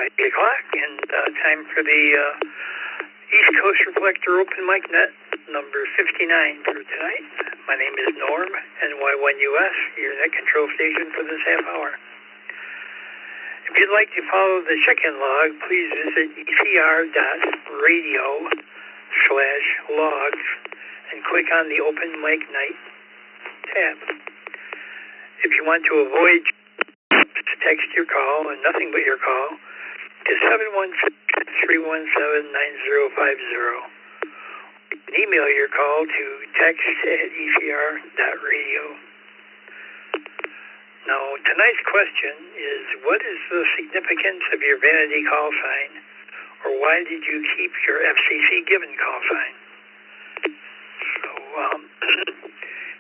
8 o'clock, and time for the East Coast Reflector Open Mic Net number 59 for tonight. My name is Norm, NY1US, your net control station for this half hour. If you'd like to follow the check-in log, please visit ecr.radio/logs and click on the Open Mic Night tab. If you want to avoid text your call and nothing but your call to 716-317-9050. You can email your call to text@ecr.radio. Now, tonight's question is, what is the significance of your Vanity Call Sign, or why did you keep your FCC given call sign? So,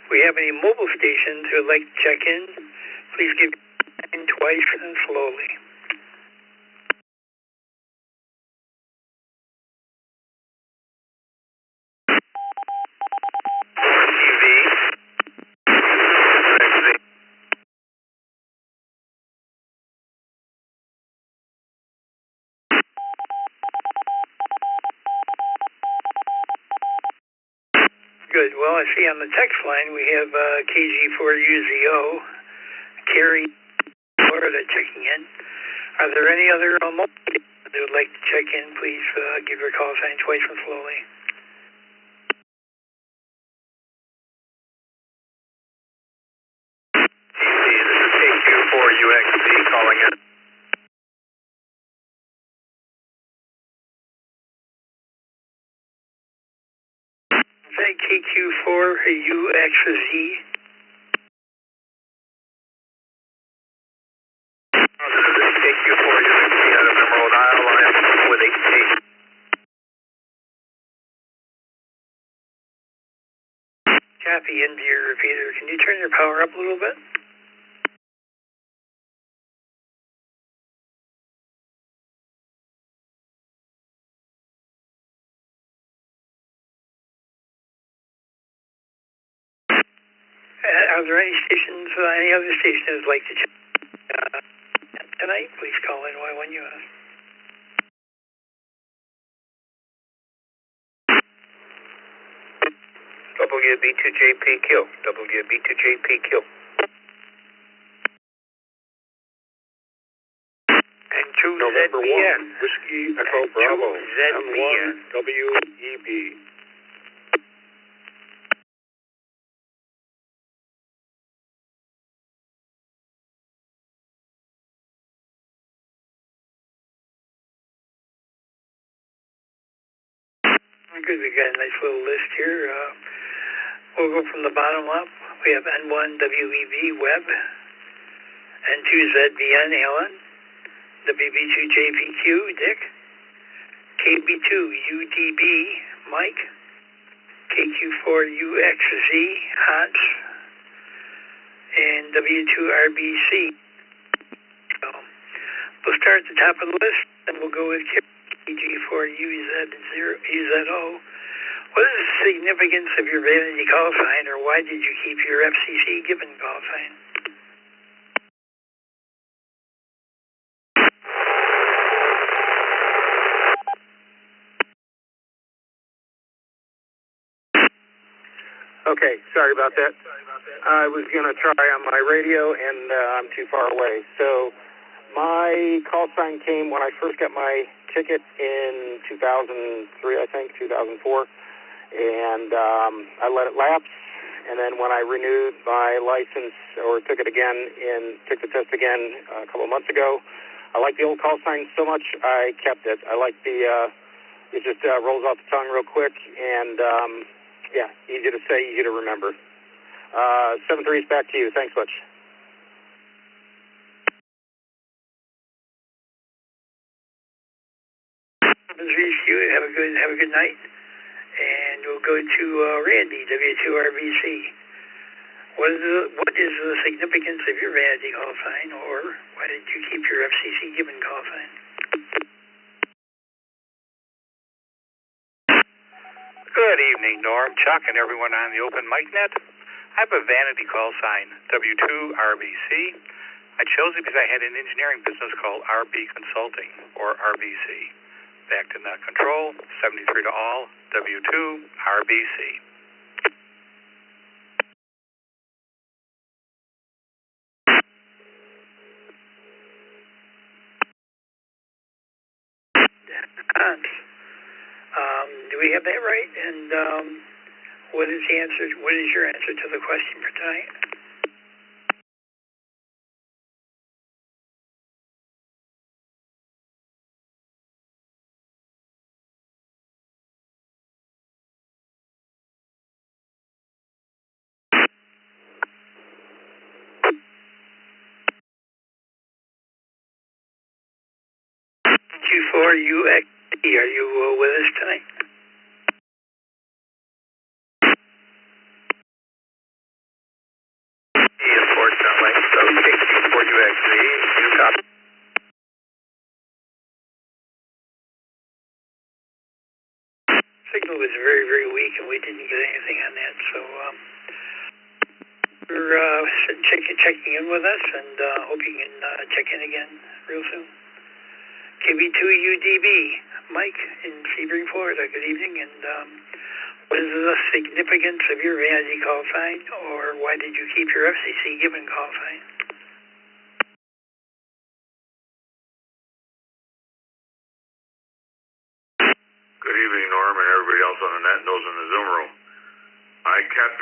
if we have any mobile stations who would like to check in, please give in twice and slowly. Good. Well, I see on the text line we have KG4UZO, Carrie, Florida, checking in. Are there any other mobile stations that would like to check in? Please give your call sign twice and slowly. This is KQ4UXB calling in. Say KQ4UXZ. This is KQ4UXB out of Emerald Isle. I am with 8K. Copy into your repeater. Can you turn your power up a little bit? Are there any stations, any other stations like to check tonight? Please call NY1US. WB2JPQ. WB2JPQ. And 2ZBN. November 1, Whiskey Echo Bravo. 2ZBN. WEB. Good, we got a nice little list here. We'll go from the bottom up. We have N1WEB Web, N2ZBN Alan, WB2JPQ Dick, KB2UDB Mike, KQ4UXZ Hans, and W2RBC. So we'll start at the top of the list, and we'll go with KG4UZO. What is the significance of your Vanity Call Sign, or why did you keep your FCC given call sign? Okay, sorry about that. I was going to try on my radio, and I'm too far away. So my call sign came when I first got my ticket in 2003, I think, 2004. And I let it lapse. And then when I renewed my license or took it again and took the test again a couple of months ago, I like the old call sign so much I kept it. I like the, it just rolls off the tongue real quick and, yeah, easy to say, easy to remember. 7-3 is back to you. Thanks much. You have a good night. And we'll go to Randy, W2RBC. What is the significance of your Vanity Call Sign, or why did you keep your FCC given call sign? Good evening, Norm, Chuck, and everyone on the Open Mic Net. I have a Vanity Call Sign, W2RBC. I chose it because I had an engineering business called RB Consulting, or RBC. Back to Net Control, 73 to all, W2, RBC. Do we have that right? And what is the answer? What is your answer to the question for tonight? Q4UXD, are you with us tonight? Unfortunately, so Q4UXD, you copy. Signal was very, very weak, and we didn't get anything on that, so we're checking in with us, and hope you can check in again real soon. KB2UDB, Mike in Sebring, Florida. Good evening, and what is the significance of your Vanity Call Sign, or why did you keep your FCC given call sign? Good evening, Norm, and everybody else on the net and those in the Zoom room. I kept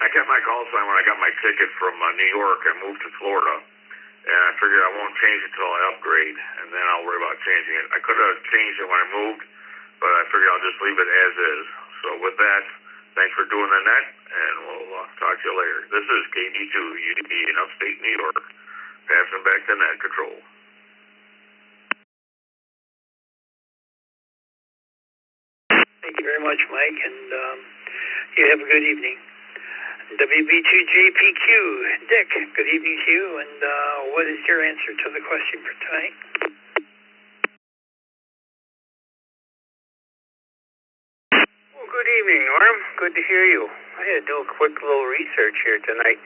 I kept my call sign when I got my ticket from New York. I moved to Florida, and I figured I won't change it till I upgrade, and then I'll worry about changing it. I could have changed it when I moved, but I figured I'll just leave it as is. So with that, thanks for doing the net, and we'll talk to you later. This is KB2UDB in upstate New York, passing back to net control. Thank you very much, Mike, and you have a good evening. WB2JPQ, Dick, good evening to you, and what is your answer to the question for tonight? Well, good evening, Norm. Good to hear you. I had to do a quick little research here tonight.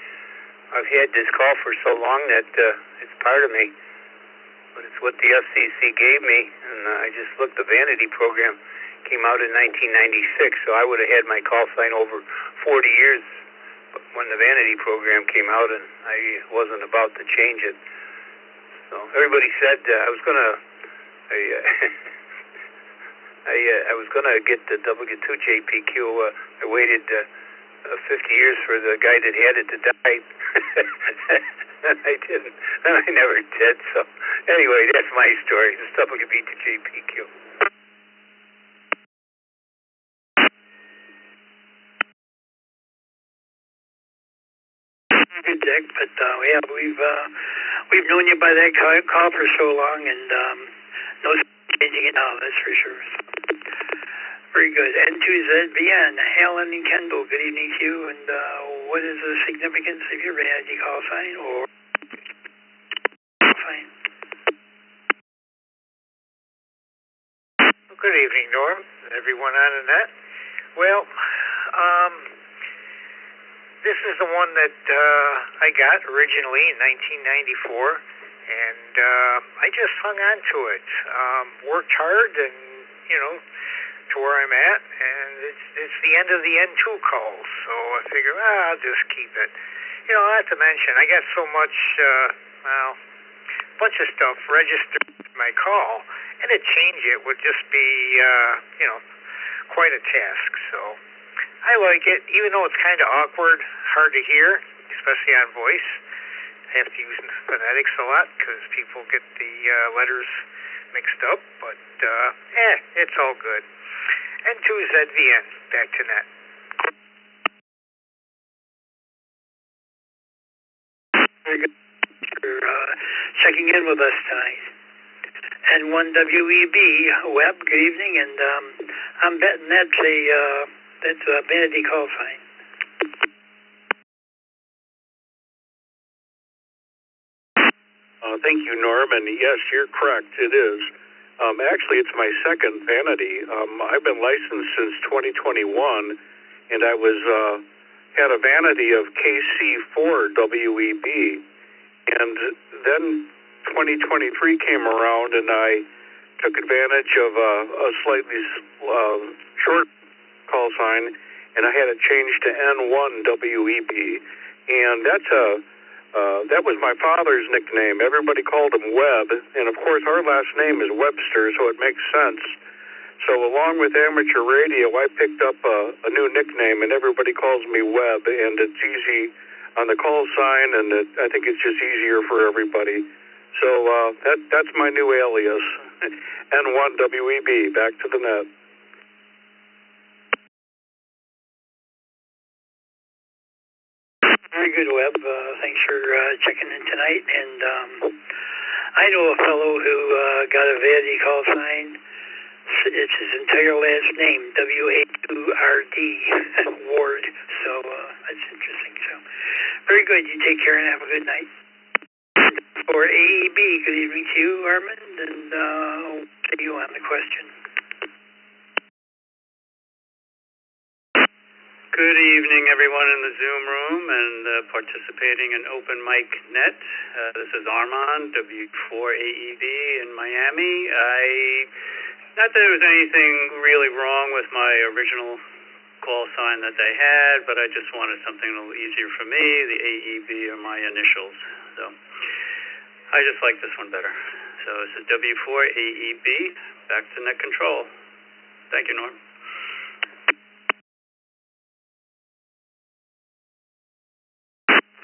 I've had this call for so long that it's part of me, but it's what the FCC gave me, and I just looked. The Vanity program came out in 1996, so I would have had my call sign over 40 years when the Vanity program came out, and I wasn't about to change it. So everybody said I was gonna get the W2JPQ. I waited 50 years for the guy that had it to die. And I didn't. And I never did. So anyway, that's my story. It's WB2JPQ. Good, Dick, but yeah, we've known you by that call for so long, and no changing it now, that's for sure. Very good. N2ZVN, Alan and Kendall, good evening to you, and what is the significance of your Vanity call sign or call sign? Well, good evening, Norm, and everyone on the net. Well, this is the one that I got originally in 1994, and I just hung on to it. Worked hard, and to where I'm at, and it's the end of the N2 calls, so I figure I'll just keep it. Not to mention I got so much, bunch of stuff registered in my call, and to change it would just be quite a task. So I like it, even though it's kind of awkward, hard to hear, especially on voice. I have to use phonetics a lot because people get the letters mixed up, but it's all good. N2ZVN, back to net. Very good for checking in with us tonight. N1WEB, Web, good evening, and I'm betting that's a Vanity call sign. Thank you, Norm, and yes, you're correct, it is. Actually, it's my second Vanity. I've been licensed since 2021, and I had a Vanity of KC4WEB, And then 2023 came around, and I took advantage of a slightly short call sign, and I had it changed to N1WEB. And that was my father's nickname. Everybody called him Webb, and of course our last name is Webster, so it makes sense. So along with amateur radio, I picked up a new nickname, and everybody calls me Webb, and it's easy on the call sign, and I think it's just easier for everybody. So that's my new alias, N1WEB, back to the net. Very good, Webb. Thanks for checking in tonight. And I know a fellow who got a Vanity Call Sign. It's his entire last name, W-A-U-R-D, Ward. So that's interesting. So very good. You take care and have a good night. For AEB, good evening to you, Armand, and I'll see you on the question. Good evening, everyone in the Zoom room and participating in Open Mic Net. This is Armand, W4AEB in Miami. Not that there was anything really wrong with my original call sign that they had, but I just wanted something a little easier for me. The AEB are my initials, so I just like this one better. So this is W4AEB, back to net control. Thank you, Norm.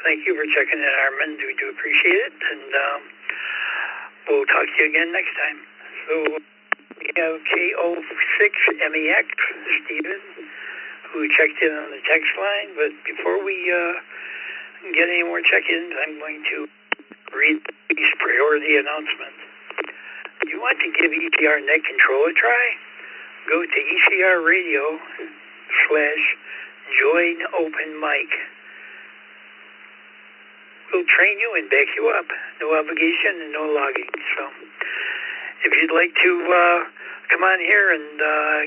Thank you for checking in, Armand. We do appreciate it, and we'll talk to you again next time. So we have KO6MEX, Stephen, who checked in on the text line, but before we get any more check-ins, I'm going to read these priority announcements. If you want to give ECR Net Control a try, go to ECR Radio/join open mic. We'll train you and back you up. No obligation and no logging. So if you'd like to come on here and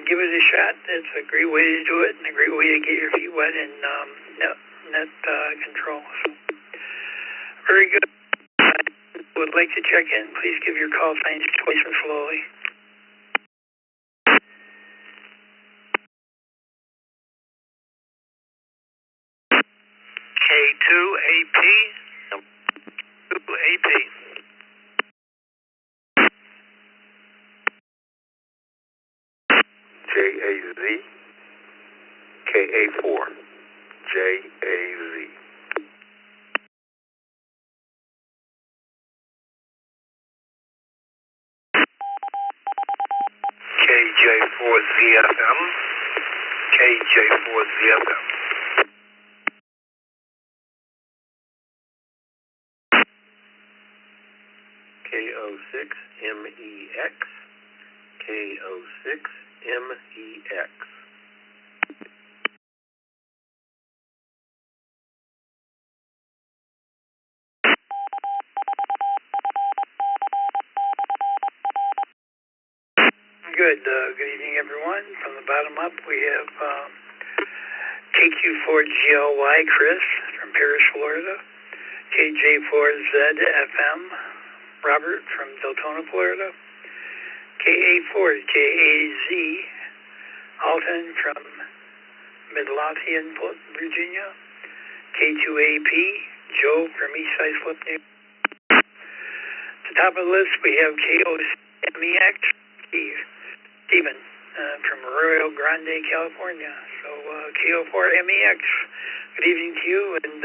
give it a shot, it's a great way to do it and a great way to get your feet wet in net control. So, very good. Would like to check in, please give your call signs twice and slowly. K2AP. 2AP. JAZ, KA4, JAZ. KJ4ZFM, KJ4ZFM. KO6MEX, KO6MEX. Good. Good evening, everyone. From the bottom up, we have KQ4GLY Chris from Paris, Florida. KJ4ZFM Robert from Deltona, Florida. KA4JAZ Alton from Midlothian, Virginia. K2AP Joe from Eastside Slip, New York. At the top of the list, we have KOMEX Stephen from Arroyo Grande, California. So KO4MEX, good evening to you, and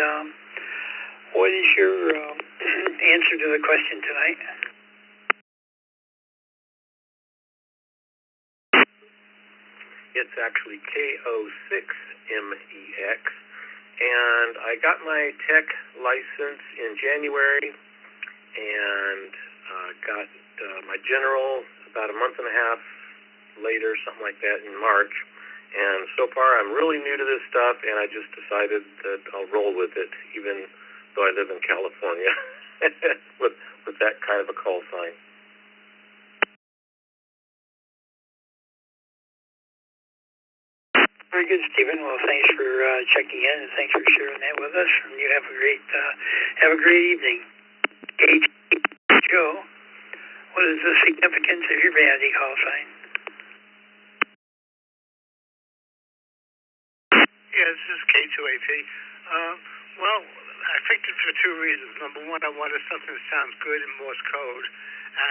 what is your answer to the question tonight? It's actually KO6MEX, and I got my tech license in January, and got my general about a month and a half later, something like that, in March. And so far, I'm really new to this stuff, and I just decided that I'll roll with it, even though I live in California, with that kind of a call sign. Very good, Stephen. Well, thanks for checking in, and thanks for sharing that with us. And you have a great evening. Joe, what is the significance of your vanity call sign? Yeah, this is K2AP. Well, I picked it for two reasons. Number one, I wanted something that sounds good in Morse code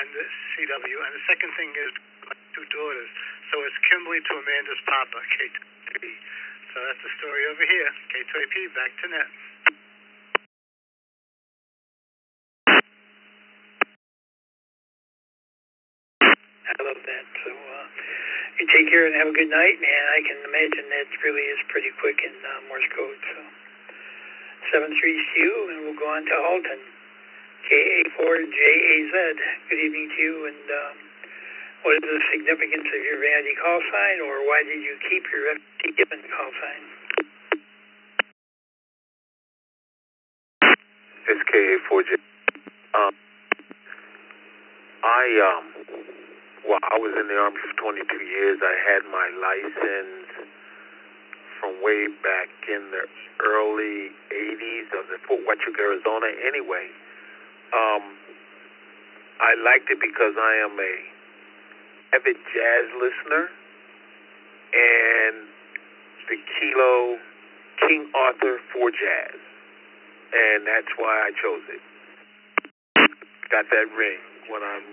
and CW. And the second thing is my two daughters. So it's Kimberly to Amanda's Papa, K2AP. So that's the story over here. K2AP, back to net. I love that. So you take care and have a good night. And I can imagine that really is pretty quick in Morse code. So 7-3 and we'll go on to Alton. KA4JAZ. Good evening to you. And what is the significance of your vanity call sign, or why did you keep your FCC given call sign? It's KA4J. Well, I was in the Army for 22 years. I had my license from way back in the early 80s. I was in Fort Huachuca, Arizona. Anyway, I liked it because I am a avid jazz listener, and the Kilo King Arthur for jazz, and that's why I chose it. Got that ring when I'm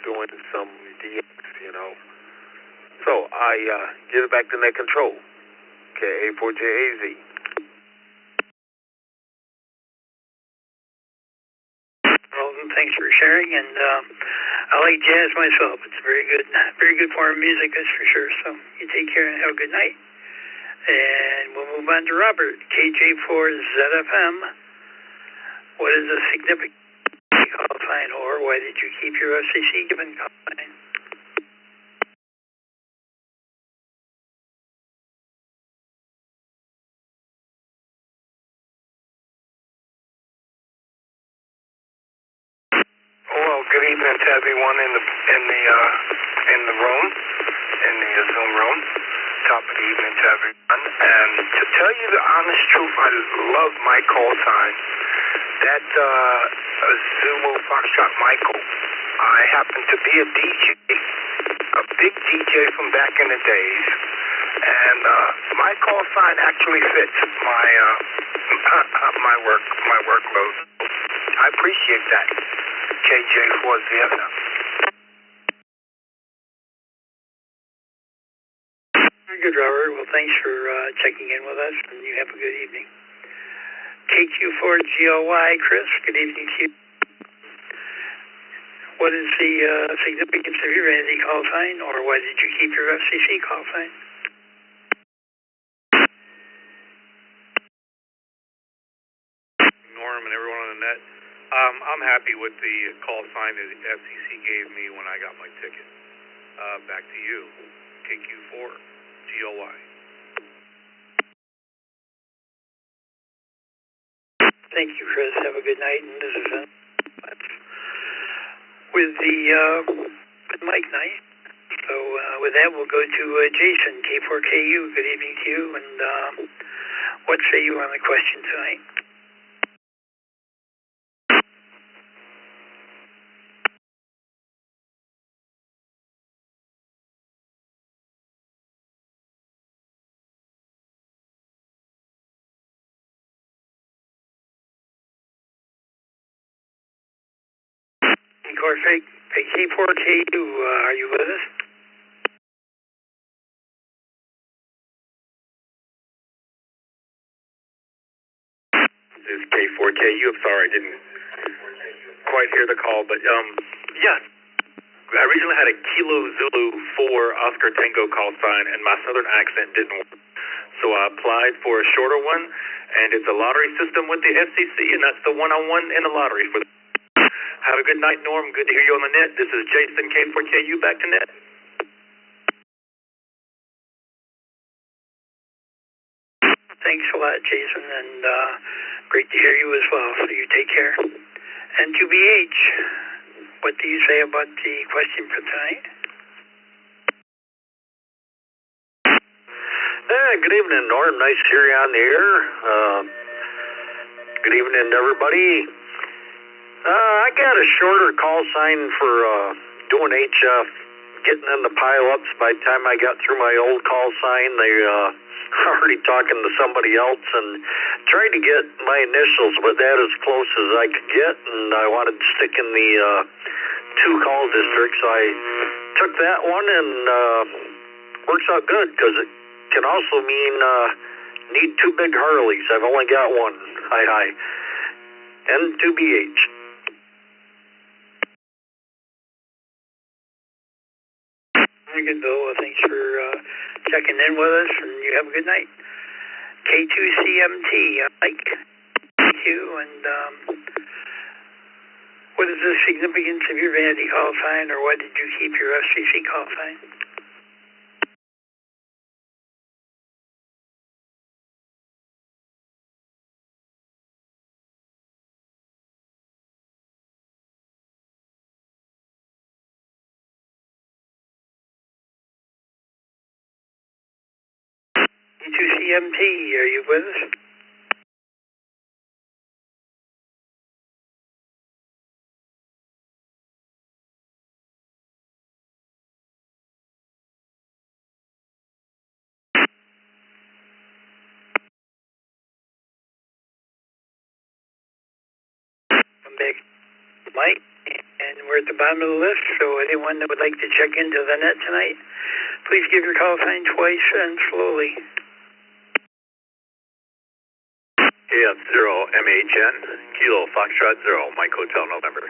doing some DX, you know. So I give it back to net control. KA4JAZ. Well, thanks for sharing, and I like jazz myself. It's very good form of music, that's for sure. So you take care and have a good night. And we'll move on to Robert, KJ4ZFM. What is the significant call sign, or why did you keep your FCC given call sign? Well, good evening to everyone in the room, in the Zoom room. Top of the evening to everyone. And to tell you the honest truth, I love my call sign. That Zulu Foxtrot Michael. I happen to be a DJ, a big DJ from back in the days, and my call sign actually fits my workload. I appreciate that. KJ4ZFM. Very good, Robert. Well, thanks for checking in with us, and you have a good evening. KQ4GLY, Chris, good evening to you. What is the significance of your vanity call sign, or why did you keep your FCC call sign? Norm and everyone on the net. I'm happy with the call sign that the FCC gave me when I got my ticket. Back to you, KQ4GLY. Thank you, Chris. Have a good night. And this is with the mic night. So with that, we'll go to Jason, K4KU. Good evening to you. And what say you on the question tonight? K4KU, are you with us? This is K4KU. I'm sorry, I didn't quite hear the call, but yeah. I originally had a Kilo Zulu 4 Oscar Tango call sign, and my southern accent didn't work. So I applied for a shorter one, and it's a lottery system with the FCC, and that's the one I won in the lottery for. Have a good night, Norm. Good to hear you on the net. This is Jason, K4KU, back to net. Thanks a lot, Jason, and great to hear you as well, so you take care. And to BH, what do you say about the question for tonight? Good evening, Norm. Nice to hear you on the air. Good evening, everybody. I got a shorter call sign for doing HF, getting in the pile-ups. By the time I got through my old call sign, they already talking to somebody else, and tried to get my initials, but that as close as I could get, and I wanted to stick in the 2 call districts, so I took that one, and works out good, because it can also mean need 2 big Harleys. I've only got one. Hi. And 2 BH. Very good, Bill. Well, thanks for checking in with us, and you have a good night. K2CMT, Mike. Thank you. And what is the significance of your Vanity call sign, or why did you keep your FCC call sign? K2CMT, are you with us? I'm back, Mike, and we're at the bottom of the list, so anyone that would like to check into the net tonight, please give your call sign twice and slowly. KF0 MHN, Kilo Foxtrot 0, Mike Hotel November.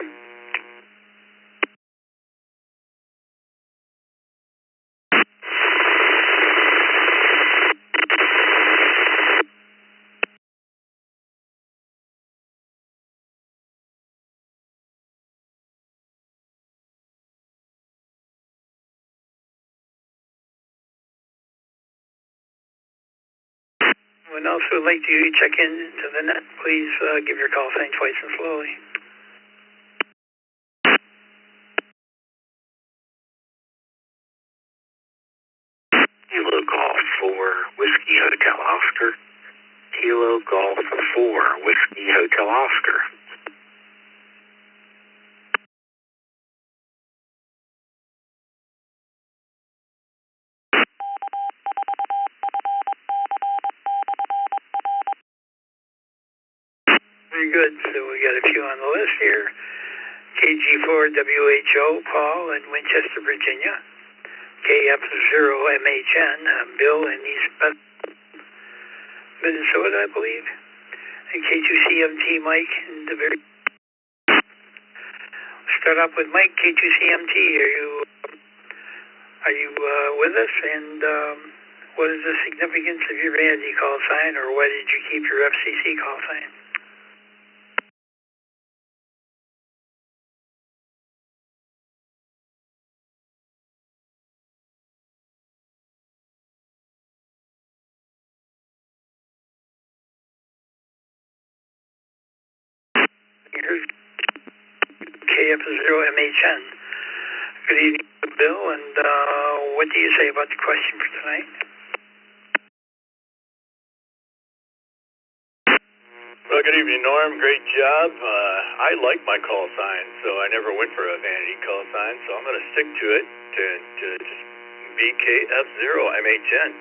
Anyone else who would like to check into the net, please give your call sign twice and slowly. Kilo Golf 4, Whiskey Hotel Oscar. Kilo Golf 4, Whiskey Hotel Oscar. Very good. So we got a few on the list here. KG4WHO, Paul in Winchester, Virginia. KF0MHN, Bill in East Minnesota, I believe. And K2CMT, Mike in the very... Start off with Mike, K2CMT. Are you with us? And what is the significance of your Vanity call sign, or why did you keep your FCC call sign? Here's KF0MHN. Good evening, Bill, and what do you say about the question for tonight? Well, good evening, Norm. Great job. I like my call sign, so I never went for a Vanity call sign, so I'm going to stick to it to just be KF0MHN.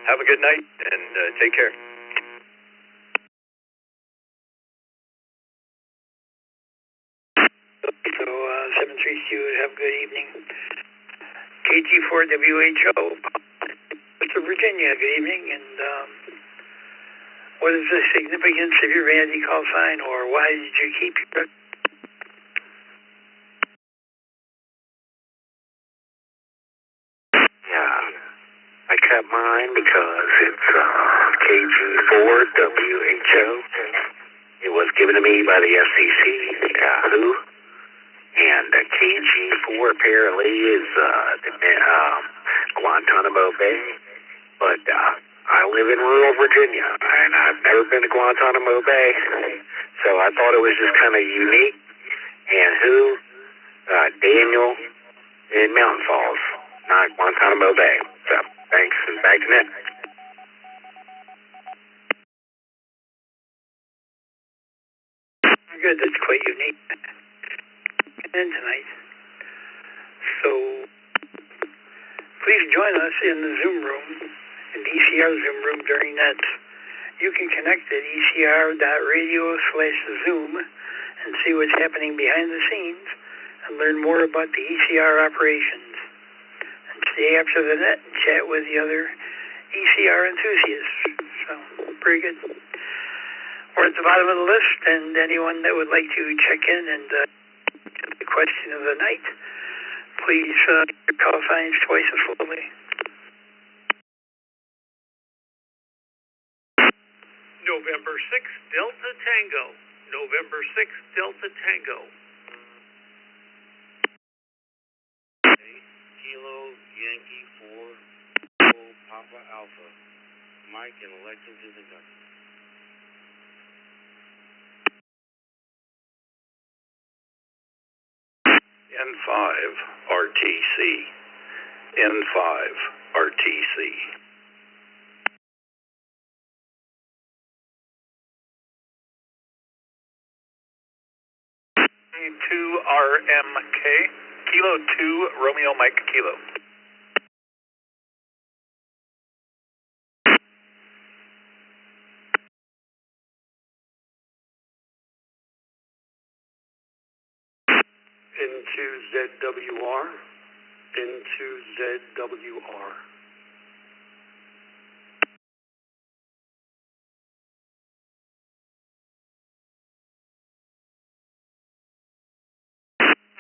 Have a good night, and take care. So 732, have a good evening. KG4WHO, Mr. Virginia, good evening, and what is the significance of your Vanity call sign, or why did you keep your... Yeah, I kept mine because it's KG4WHO. It was given to me by the FCC, Yahoo, and KG4 apparently is Guantanamo Bay, but I live in rural Virginia, and I've never been to Guantanamo Bay, so I thought it was just kind of unique. And who? Daniel in Mountain Falls, not Guantanamo Bay. So, thanks, and back to net. Good, that's quite unique. in tonight. So please join us in the Zoom room, in the ECR Zoom room during that. You can connect at ecr.radio/Zoom and see what's happening behind the scenes and learn more about the ECR operations. And stay after the net and chat with the other ECR enthusiasts. So, very good. We're at the bottom of the list, and anyone that would like to check in and get the question of the night, please your call signs twice as slowly. November 6th, Delta Tango. November 6th, Delta Tango. Kilo Yankee 4 Papa Alpha. Mike and Lexington, Kentucky. N5 RTC. N5 RTC. K2RMK. Kilo 2 Romeo Mike Kilo. N2ZWR. N2ZWR.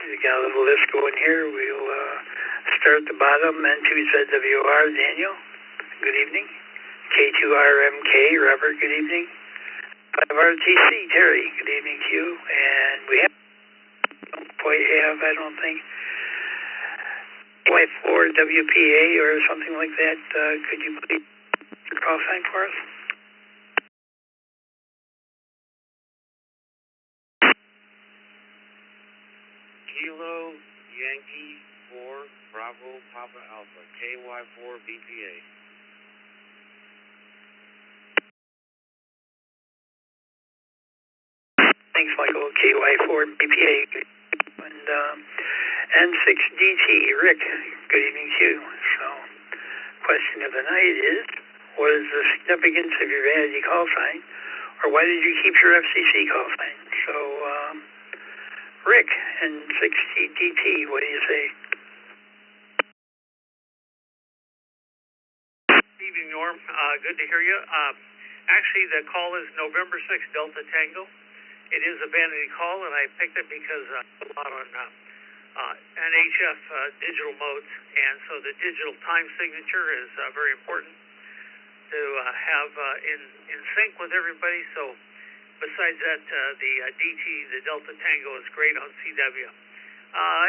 We got a little list going here. We'll start at the bottom. N2ZWR, Daniel. Good evening. K2RMK, Robert. Good evening. 5RTC, Terry. Good evening to you. And we don't quite have, I don't think, Y4WPA or something like that. Could you please your call sign for us? Kilo Yankee 4 Bravo Papa Alpha. KY4 BPA. Thanks, Michael. KY4 BPA. And N6DT, Rick. Good evening to you. So, question of the night is, what is the significance of your vanity call sign? Or why did you keep your FCC call sign? So, Rick, N6DT, what do you say? Good evening, Norm. Good to hear you. Actually, the call is November 6th, Delta Tango. It is a vanity call, and I picked it because a lot on NHF digital modes, and so the digital time signature is very important to have in sync with everybody. So besides that, the DT, the Delta Tango, is great on CW.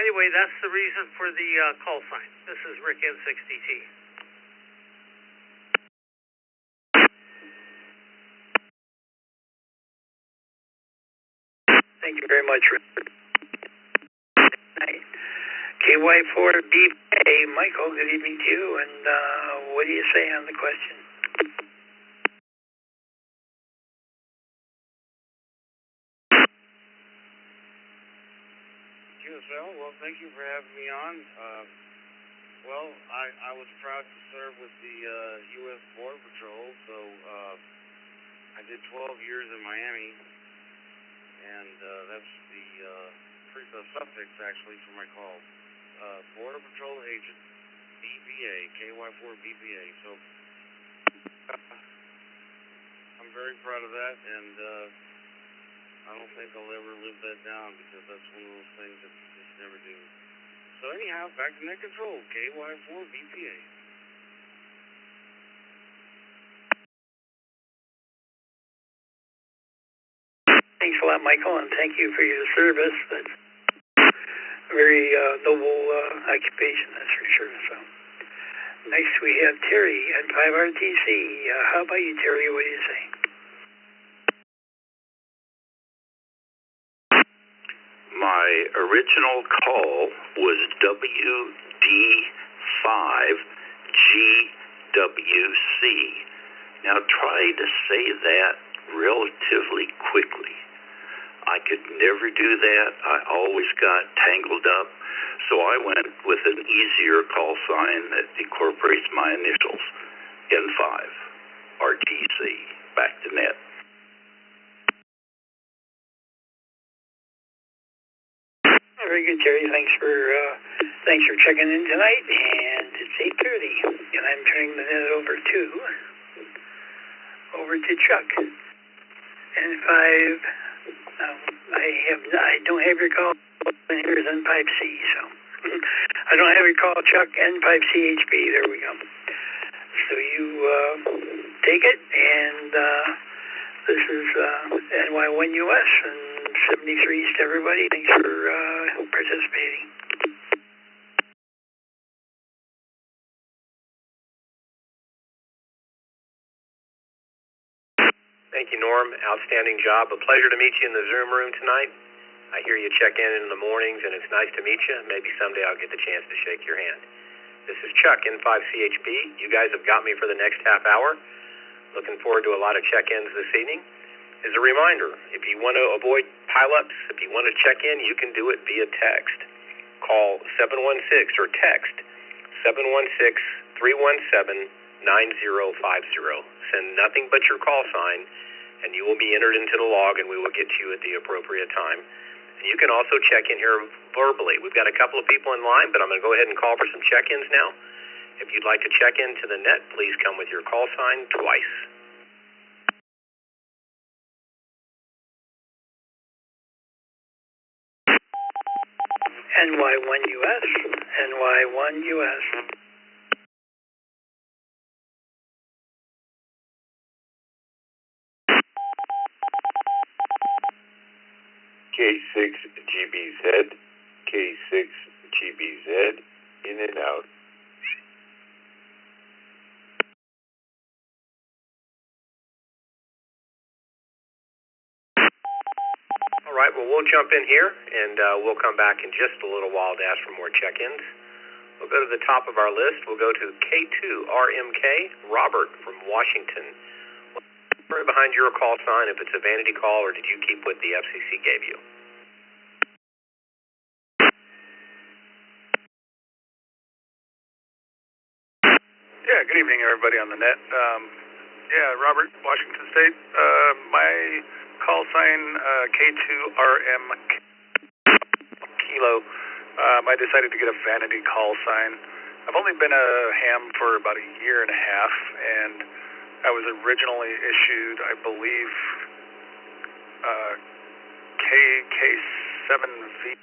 Anyway, that's the reason for the call sign. This is Rick N6DT. Thank you very much, Rick. KY4BPA, Michael, good evening to you, and what do you say on the question? QSL, well, thank you for having me on. Well, I was proud to serve with the U.S. Border Patrol, so I did 12 years in Miami, and that's the suffix, actually, for my call. Border Patrol Agent, BPA, KY4 BPA. So I'm very proud of that, and I don't think I'll ever live that down, because that's one of those things that you just never do. So anyhow, back to net control, KY4 BPA. Thanks a lot, Michael, and thank you for your service. That's a very noble occupation, that's for sure. So next we have Terry at 5RTC. How about you, Terry? What do you say? My original call was WD5GWC. Now try to say that relatively quickly. I could never do that. I always got tangled up. So I went with an easier call sign that incorporates my initials, N5, RTC, back to net. Very good, Terry. Thanks for checking in tonight. And it's 8:30, and I'm turning the net over to Chuck. N5. I don't have your call. Here's N5C. So I don't have your call, Chuck. N5CHB. There we go. So you take it, and this is NY1US and 73s to everybody. Thanks for participating. Thank you, Norm. Outstanding job. A pleasure to meet you in the Zoom room tonight. I hear you check in the mornings, and it's nice to meet you. Maybe someday I'll get the chance to shake your hand. This is Chuck, N5CHB. You guys have got me for the next half hour. Looking forward to a lot of check-ins this evening. As a reminder, if you want to avoid pileups, if you want to check in, you can do it via text. Call 716 or text 716-317-9050. Send nothing but your call sign, and you will be entered into the log, and we will get you at the appropriate time. And you can also check in here verbally. We've got a couple of people in line, but I'm going to go ahead and call for some check-ins now. If you'd like to check into the net, please come with your call sign twice. NY1US, NY1US. K6GBZ, K6GBZ, in and out. All right, well, we'll jump in here, and we'll come back in just a little while to ask for more check-ins. We'll go to the top of our list. We'll go to K2RMK, Robert from Washington. Right behind your call sign, if it's a vanity call, or did you keep what the FCC gave you? Yeah, good evening, everybody on the net. Robert, Washington State. My call sign, K2RM Kilo. I decided to get a vanity call sign. I've only been a ham for about a year and a half, and I was originally issued, I believe, K7V,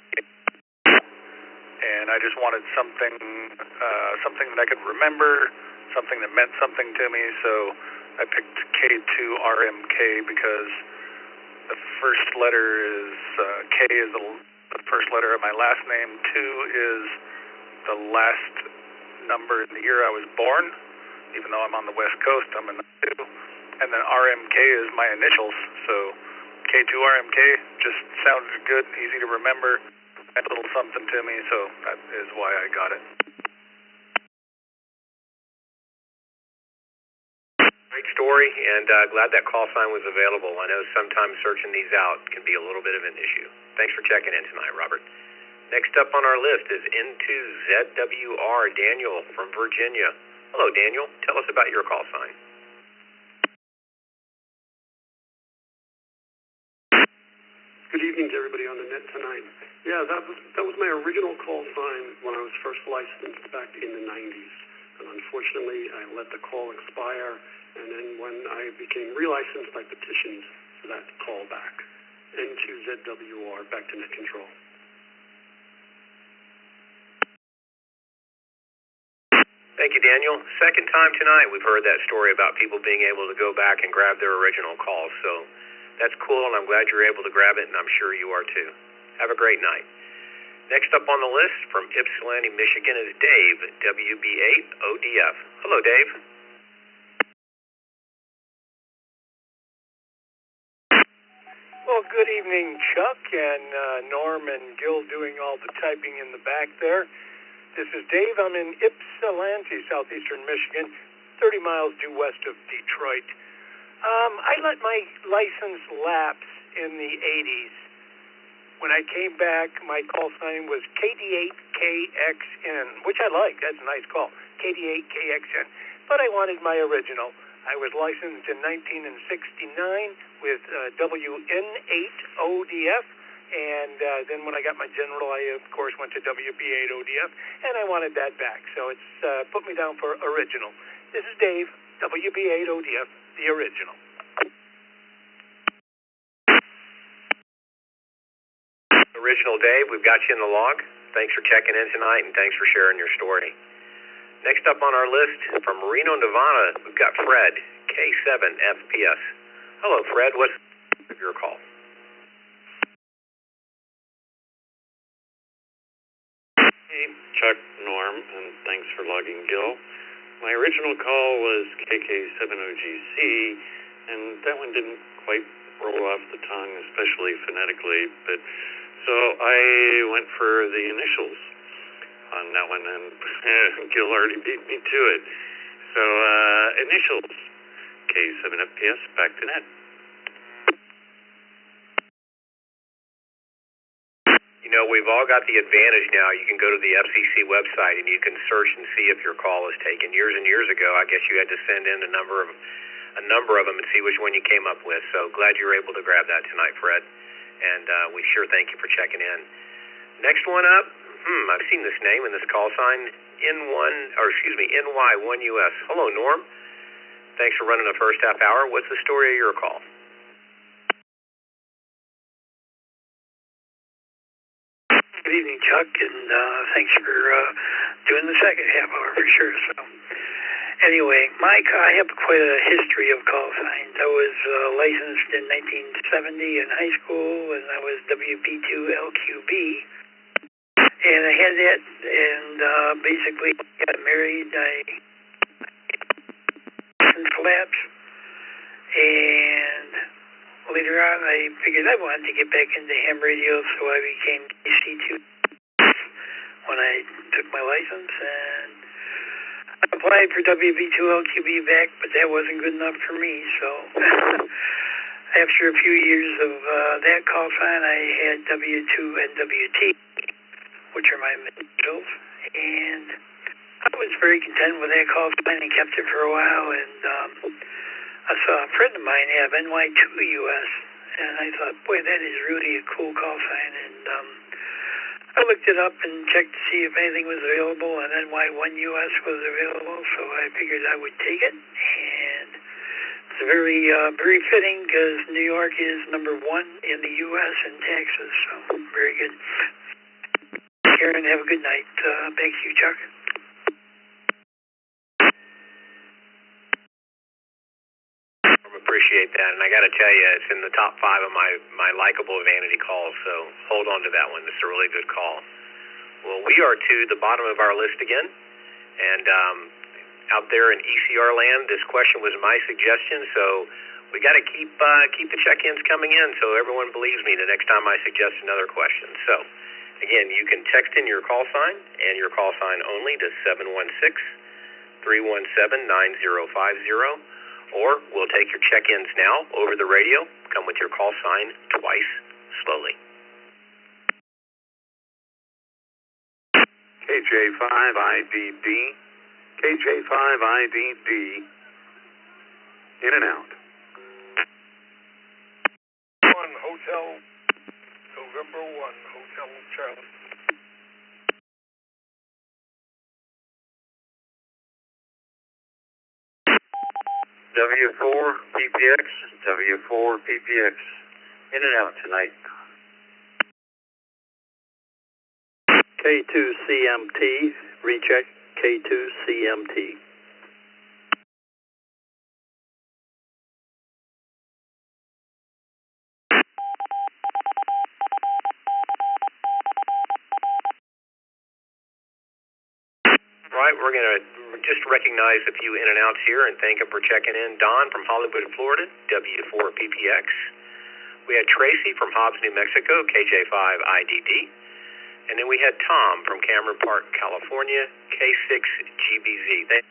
and I just wanted something that I could remember, something that meant something to me, so I picked K2RMK because the first letter is, K is the first letter of my last name, 2 is the last number in the year I was born, even though I'm on the West Coast, I'm in the 2, and then RMK is my initials, so K2RMK just sounded good, easy to remember, a little something to me, so that is why I got it. Great story, and glad that call sign was available. I know sometimes searching these out can be a little bit of an issue. Thanks for checking in tonight, Robert. Next up on our list is N2ZWR, Daniel from Virginia. Hello, Daniel. Tell us about your call sign. Good evening to everybody on the net tonight. Yeah, that was my original call sign when I was first licensed back in the 90s. And unfortunately, I let the call expire. And then when I became relicensed, I petitioned for that call back. N2ZWR, back to net control. Thank you, Daniel. Second time tonight we've heard that story about people being able to go back and grab their original calls. So that's cool, and I'm glad you're able to grab it, and I'm sure you are too. Have a great night. Next up on the list from Ypsilanti, Michigan is Dave, WB8ODF. Hello, Dave. Well, good evening, Chuck, and Norm and Gil doing all the typing in the back there. This is Dave. I'm in Ypsilanti, southeastern Michigan, 30 miles due west of Detroit. I let my license lapse in the 80s, When I came back, my call sign was KD8KXN, which I like. That's a nice call, KD8KXN. But I wanted my original. I was licensed in 1969 with WN8ODF, and then when I got my general, I, of course, went to WB8ODF, and I wanted that back. So it's put me down for original. This is Dave, WB8ODF, the original. Original Dave, we've got you in the log. Thanks for checking in tonight, and thanks for sharing your story. Next up on our list, from Reno, Nevada, we've got Fred, K7FPS. Hello, Fred. What's your call? Hey, Chuck, Norm, and thanks for logging Gil. My original call was KK70GC, and that one didn't quite roll off the tongue, especially phonetically, but so I went for the initials on that one, and Gil already beat me to it. So, initials, K7FPS, back to net. You know, we've all got the advantage now. You can go to the FCC website and you can search and see if your call is taken. Years and years ago, I guess you had to send in a number of them and see which one you came up with. So glad you were able to grab that tonight, Fred. And we sure thank you for checking in. Next one up, I've seen this name and this call sign, NY1US. Hello, Norm. Thanks for running the first half hour. What's the story of your call? Good evening, Chuck, and thanks for doing the second half hour for sure. So, anyway, I have quite a history of call signs. I was licensed in 1970 in high school, and I was WP2LQB, and I had that, and basically got married. I collapsed, and later on, I figured I wanted to get back into ham radio, so I became DC2 when I took my license, and I applied for WB2LQB back, but that wasn't good enough for me, so after a few years of that call sign, I had W2 and WT, which are my initials, and I was very content with that call sign and kept it for a while, and I saw a friend of mine have NY2US, and I thought, boy, that is really a cool call sign, and I looked it up and checked to see if anything was available, and NY1US was available, so I figured I would take it, and it's very, very fitting, because New York is number 1 in the U.S. in taxes, so very good. Karen, have a good night. Thank you, Chuck. Appreciate that, and I got to tell you, it's in the top 5 of my likable vanity calls, so hold on to that one. It's a really good call. Well, we are to the bottom of our list again, and out there in ECR land, this question was my suggestion, so we got to keep the check-ins coming in so everyone believes me the next time I suggest another question. So, again, you can text in your call sign and your call sign only to 716-317-9050. Or we'll take your check-ins now over the radio. Come with your call sign twice, slowly. KJ5IDD, KJ5IDD, in and out. 1 Hotel, November 1, Hotel Charlie. W4 PPX, W4 PPX, in and out tonight. K2CMT, recheck K2CMT. Right, we're going to just recognize a few in and outs here and thank them for checking in. Don from Hollywood, Florida, W4 PPX. We had Tracy from Hobbs, New Mexico, KJ5 IDD. And then we had Tom from Cameron Park, California, K6 GBZ.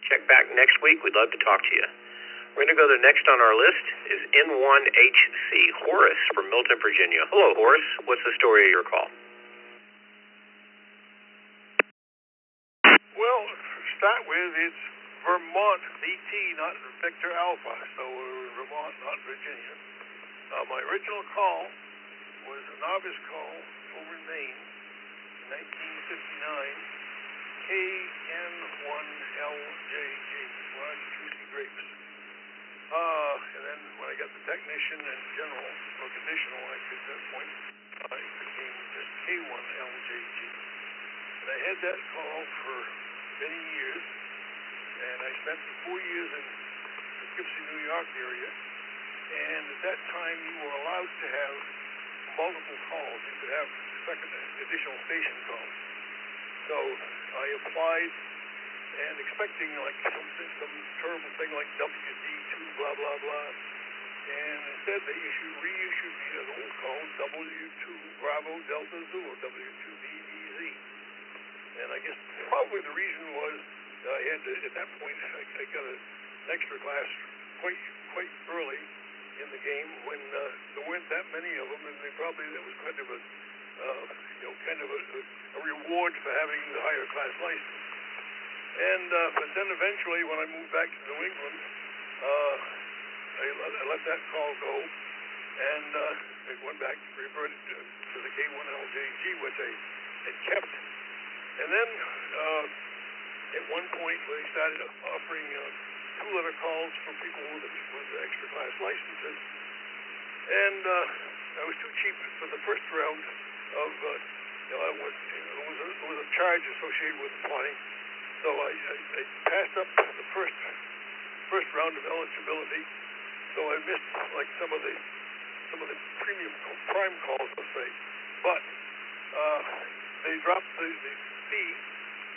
Check back next week. We'd love to talk to you. We're going to go to the next on our list is N1HC, Horace from Milton, Virginia. Hello, Horace. What's the story of your call? Well, to start with, it's Vermont VT, not Victor Alpha, so Vermont, not Virginia. My original call was a novice call over in Maine in 1959, KN1LJG, large juicy grapes. And then when I got the technician and general, or conditional, at that point, I became just K1LJG. And I had that call for many years, and I spent 4 years in the Poughkeepsie, New York area. And at that time, you were allowed to have multiple calls. You could have additional station calls. So I applied and expecting like some terrible thing like WD2, blah, blah, blah. And instead they reissued me an old call, W2 Bravo Delta Zulu, W2BVZ. And I guess probably the reason was I had to, at that point, I got an extra class quite early in the game when there weren't that many of them, and that was kind of a reward for having the higher class license. And but then eventually, when I moved back to New England, I let that call go, and I went back, reverted to the K1LJG, which I had kept. And then at one point, they started offering two-letter calls for people with extra class licenses, and I was too cheap for the first round of. There was a charge associated with applying. So I passed up the first round of eligibility. So I missed like some of the premium prime calls, let's say. But they dropped the fee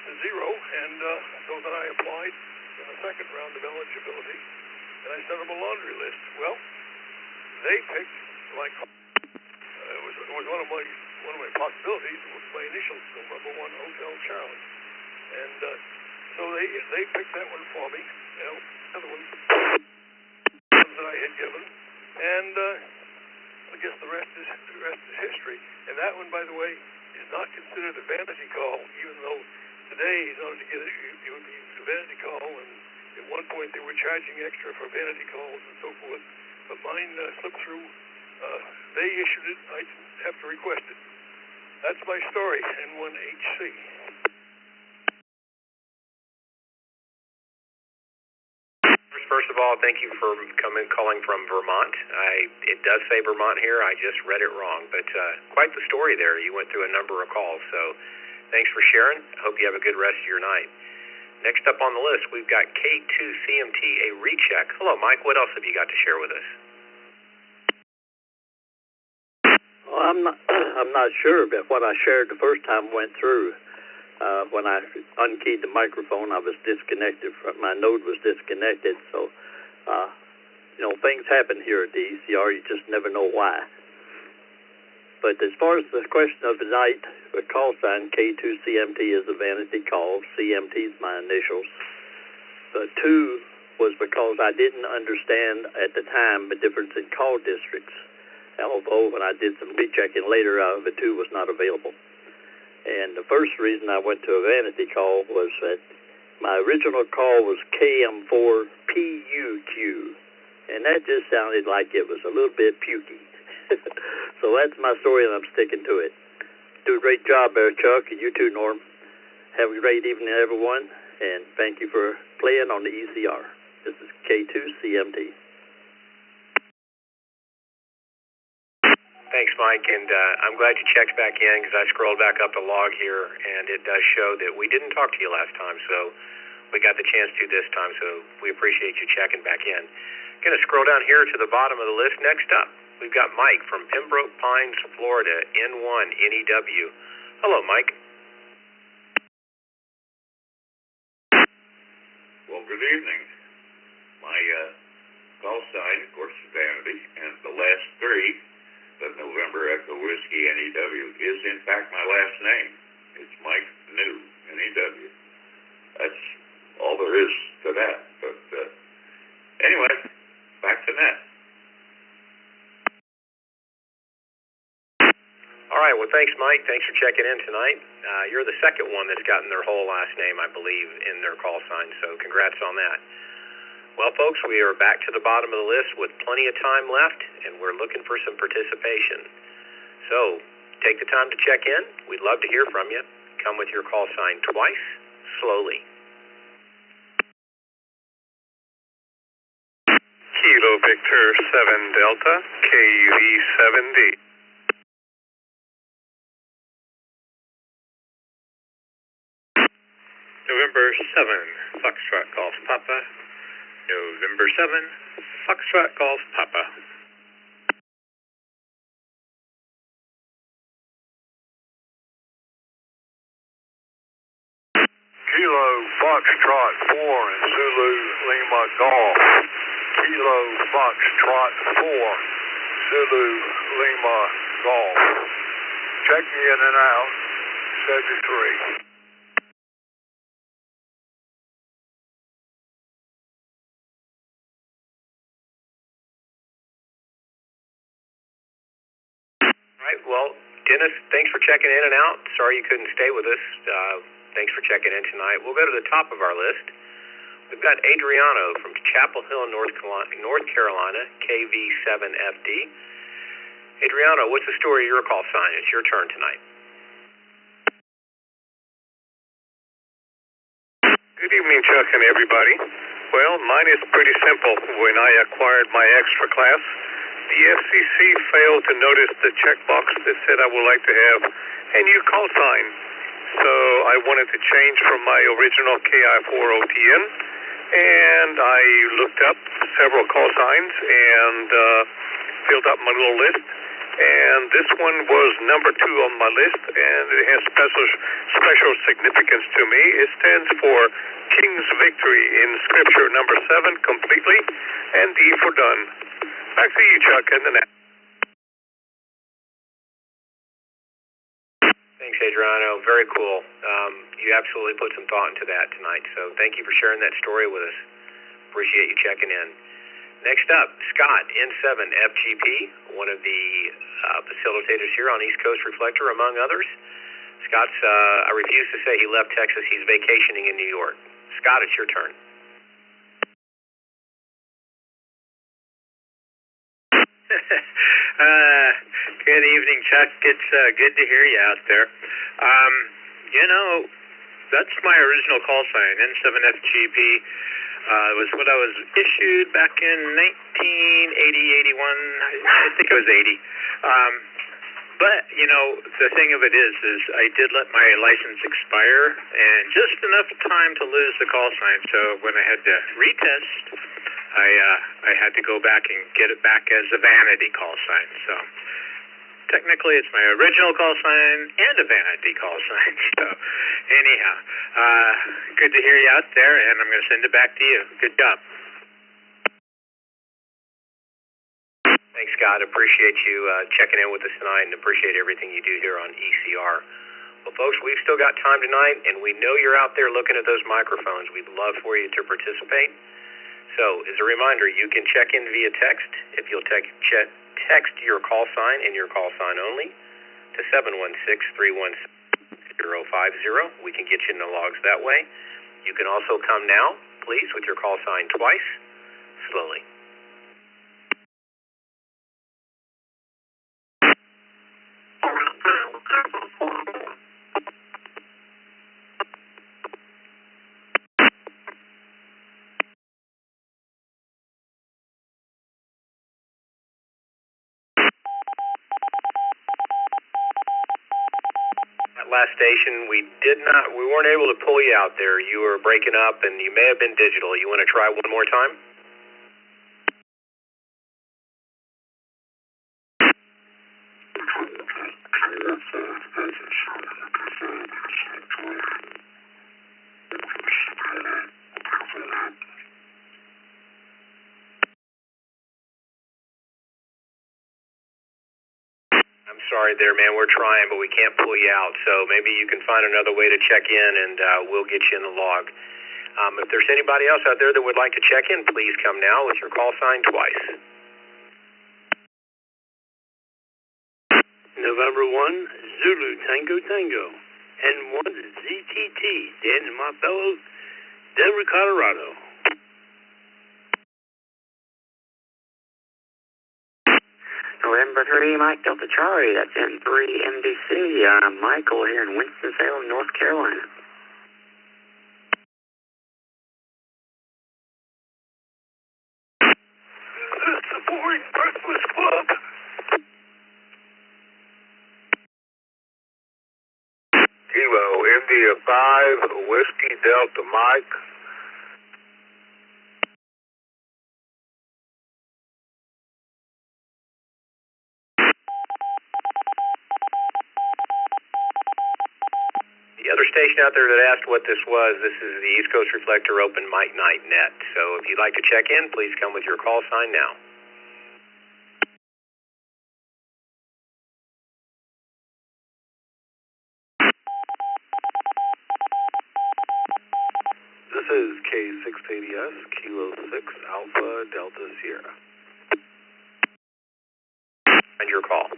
to zero, and so then I applied in the second round of eligibility, and I sent them a laundry list. Well, they picked my call. It was one of my possibilities was my initials, so number 1 Hotel Charlie. And so they picked that one for me, another one that I had given, and I guess the rest is history. And that one, by the way, is not considered a vanity call, even though today, in order to get it would be a vanity call, and at one point they were charging extra for vanity calls and so forth. But mine slipped through. They issued it. I didn't have to request it. That's my story, N1HC. First of all, thank you for calling from Vermont. It does say Vermont here. I just read it wrong, but quite the story there. You went through a number of calls, so thanks for sharing. I hope you have a good rest of your night. Next up on the list, we've got K2CMT, a recheck. Hello, Mike. What else have you got to share with us? Well, I'm not sure, but what I shared the first time went through. When I unkeyed the microphone, I was disconnected. My node was disconnected, so things happen here at the ECR. You just never know why. But as far as the question of the night, the call sign K2CMT is a vanity call. CMT is my initials. The 2 was because I didn't understand at the time the difference in call districts. Although when I did some rechecking later, the 2 was not available. And the first reason I went to a vanity call was that my original call was KM4PUQ, and that just sounded like it was a little bit pukey. So that's my story, and I'm sticking to it. Do a great job there, Chuck, and you too, Norm. Have a great evening, everyone, and thank you for playing on the ECR. This is K2CMT. Thanks, Mike, and I'm glad you checked back in because I scrolled back up the log here, and it does show that we didn't talk to you last time, so we got the chance to this time, so we appreciate you checking back in. Going to scroll down here to the bottom of the list. Next up, we've got Mike from Pembroke Pines, Florida, N1NEW. Hello, Mike. Well, good evening. My call sign, of course, is Vanity, and the last 3, the November Echo Whiskey NEW, is in fact my last name. It's Mike New NEW. That's all there is to that. But anyway, Well, thanks, Mike. Thanks for checking in tonight. You're the second one that's gotten their whole last name, I believe, in their call sign, so congrats on that. Well, folks, we are back to the bottom of the list with plenty of time left, and we're looking for some participation. So, take the time to check in. We'd love to hear from you. Come with your call sign twice, slowly. Kilo Victor 7 Delta, KV7D. November 7, Foxtrot Golf Papa. November 7, Foxtrot Golf Papa. Kilo Foxtrot 4 and Zulu Lima Golf. Kilo Foxtrot 4, Zulu Lima Golf. Check me in and out, 73. All right, well, Dennis, thanks for checking in and out. Sorry you couldn't stay with us. Thanks for checking in tonight. We'll go to the top of our list. We've got Adriano from Chapel Hill, North Carolina, KV7FD. Adriano, what's the story of your call sign? It's your turn tonight. Good evening, Chuck and everybody. Well, mine is pretty simple. When I acquired my extra class, the FCC failed to notice the checkbox that said I would like to have a new call sign. So I wanted to change from my original KI4OTN, and I looked up several call signs and filled out my little list. And this one was number 2 on my list, and it has special significance to me. It stands for King's Victory in Scripture, number 7, completely, and D for done. Back to you, Chuck, and the net. Thanks, Adriano. Very cool. You absolutely put some thought into that tonight, so thank you for sharing that story with us. Appreciate you checking in. Next up, Scott, N7FGP, one of the facilitators here on East Coast Reflector, among others. Scott's, I refuse to say he left Texas. He's vacationing in New York. Scott, it's your turn. Good evening, Chuck. It's good to hear you out there. That's my original call sign, N7FGP. It was what I was issued back in 1980, 81. I think it was 80. But, the thing of it is I did let my license expire, and just enough time to lose the call sign. So when I had to retest, I had to go back and get it back as a vanity call sign. So technically it's my original call sign and a vanity call sign. So anyhow, good to hear you out there, and I'm going to send it back to you. Good job. Thanks, Scott. Appreciate you checking in with us tonight, and appreciate everything you do here on ECR. Well, folks, we've still got time tonight, and we know you're out there looking at those microphones. We'd love for you to participate. So, as a reminder, you can check in via text. If you'll text your call sign and your call sign only to 716-317-050. We can get you in the logs that way. You can also come now, please, with your call sign twice, slowly. Last station, we weren't able to pull you out there. You were breaking up, and you may have been digital. You want to try one more time? I'm sorry there, man. We're trying, but we can't pull you out. So maybe you can find another way to check in, and we'll get you in the log. If there's anybody else out there that would like to check in, please come now with your call sign twice. November 1, Zulu Tango Tango. N1 ZTT, Dan and my fellows, Denver, Colorado. November 3, Mike Delta Charlie, that's N3 MDC. Michael here in Winston-Salem, North Carolina. This is the Boring Breakfast Club. Kilo, India 5, Whiskey Delta Mike. The other station out there that asked what this was, this is the East Coast Reflector Open Mic Night Net. So if you'd like to check in, please come with your call sign now. This is K680S, Kilo 6, Alpha Delta Sierra. And your call.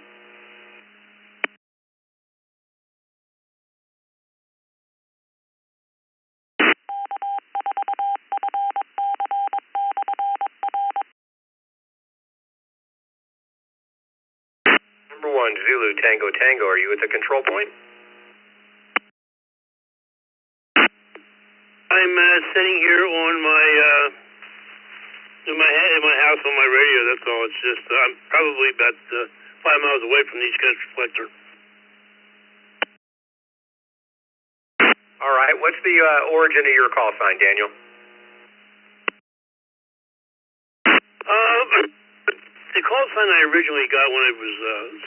Number 1, Zulu Tango Tango, are you at the control point? I'm sitting here on in my house on my radio. That's all. It's just I'm probably about 5 miles away from the East Coast Reflector. All right, what's the origin of your call sign, Daniel? The call sign I originally got when I was